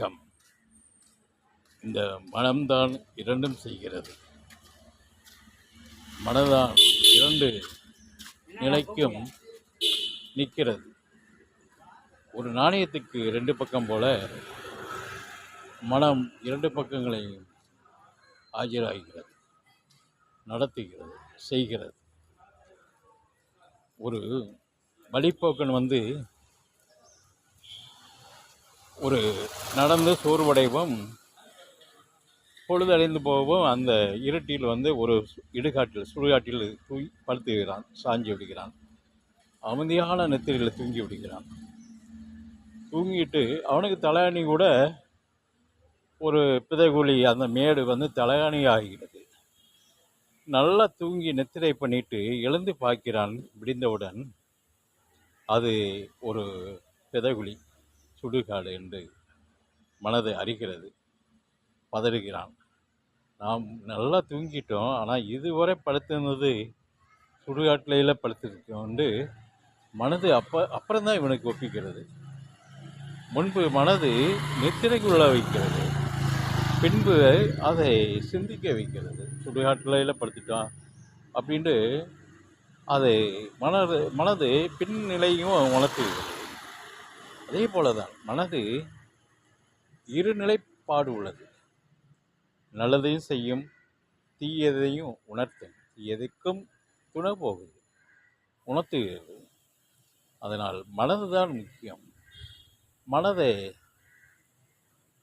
வணக்கம். இந்த மனம்தான் இரண்டும் செய்கிறது. மனதான் இரண்டு நிலைக்கும் நிற்கிறது. ஒரு நாணயத்துக்கு இரண்டு பக்கம் போல மனம் இரண்டு பக்கங்களையும் ஆஜராகிறது, நடத்துகிறது, செய்கிறது. ஒரு வழிப்போக்கன் ஒரு நடந்து சோர்வடைவும் பொழுதடைந்து போகவும் அந்த இருட்டில் ஒரு சுடுகாட்டில் படுத்துகிறான், சாஞ்சி விடுகிறான். அமைதியான நெத்திரியில் தூங்கி விடுகிறான். தூங்கிட்டு அவனுக்கு தலையணி கூட ஒரு பிதைகுழி அந்த மேடு தலையணி ஆகிறது. நல்லா தூங்கி நெத்திரை பண்ணிட்டு எழுந்து பார்க்கிறான். விடிந்தவுடன் அது ஒரு பிதைகுழி, சுடுகாடு என்று மனதை அறிகிறது. பதறுகிறான். நாம் நல்லா தூங்கிட்டோம், ஆனால் இதுவரை படுத்திருந்தது சுடுகாட்டில படுத்திருக்கோண்டு மனது அப்புறம்தான் இவனுக்கு ஒப்பிக்கிறது. முன்பு மனது நித்திரைக்குள்ள வைக்கிறது, பின்பு அதை சிந்திக்க வைக்கிறது. சுடுகாட்டில படுத்துட்டான் அப்படின்ட்டு அதை மனது பின்னிலையும் உணர்த்துகிறது. அதே போலதான் மனது இருநிலைப்பாடு உள்ளது. நல்லதையும் செய்யும், தீயதையும் உணர்த்தும். தீயதைக்கும் துணை போகுது, உணர்த்துகிறது. அதனால் மனதுதான் முக்கியம். மனதை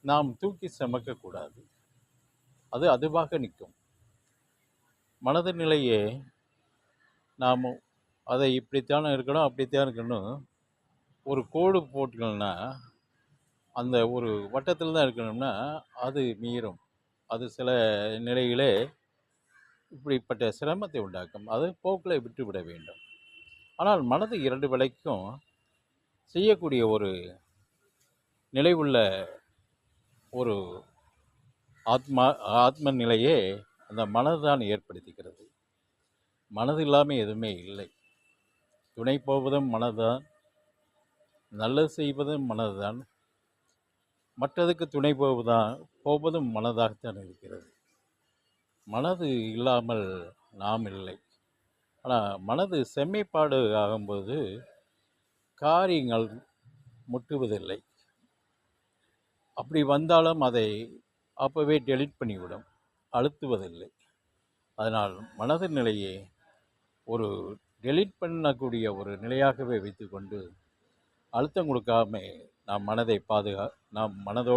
நாம் தூக்கி சுமக்கக்கூடாது. அது அதுவாக நிற்கும். மனது நிலையே நாம் அதை இப்படித்தான் இருக்கணும், அப்படித்தான் இருக்கணும் ஒரு கோடு போட்டுக்கணும்னா, அந்த ஒரு வட்டத்தில் தான் இருக்கணும்னா அது மீறும். அது சில நிலையிலே இப்படிப்பட்ட சிரமத்தை உண்டாக்கும். அது போக்கில் விட்டுவிட வேண்டும். ஆனால் மனது இரண்டு வேளைக்கும் செய்யக்கூடிய ஒரு நிலை உள்ள ஒரு ஆத்ம நிலையே அந்த மனதுதான் ஏற்படுத்திக்கிறது. மனது இல்லாமல் எதுவுமே இல்லை. துணை போவதும் மனதுதான், நல்லது செய்வதும் மனதுதான், மற்றதுக்கு துணை போவதும் மனதாகத்தான் இருக்கிறது. மனது இல்லாமல் நாம் இல்லை. ஆனால் மனது செம்மைப்பாடு ஆகும்போது காரியங்கள் முட்டுவதில்லை. அப்படி வந்தாலும் அதை அப்போவே டெலீட் பண்ணிவிடும், அழுத்துவதில்லை. அதனால் மனது நிலையை ஒரு டெலீட் பண்ணக்கூடிய ஒரு நிலையாகவே வைத்துக்கொண்டு அழுத்தம் கொடுக்காம நாம் மனதோடு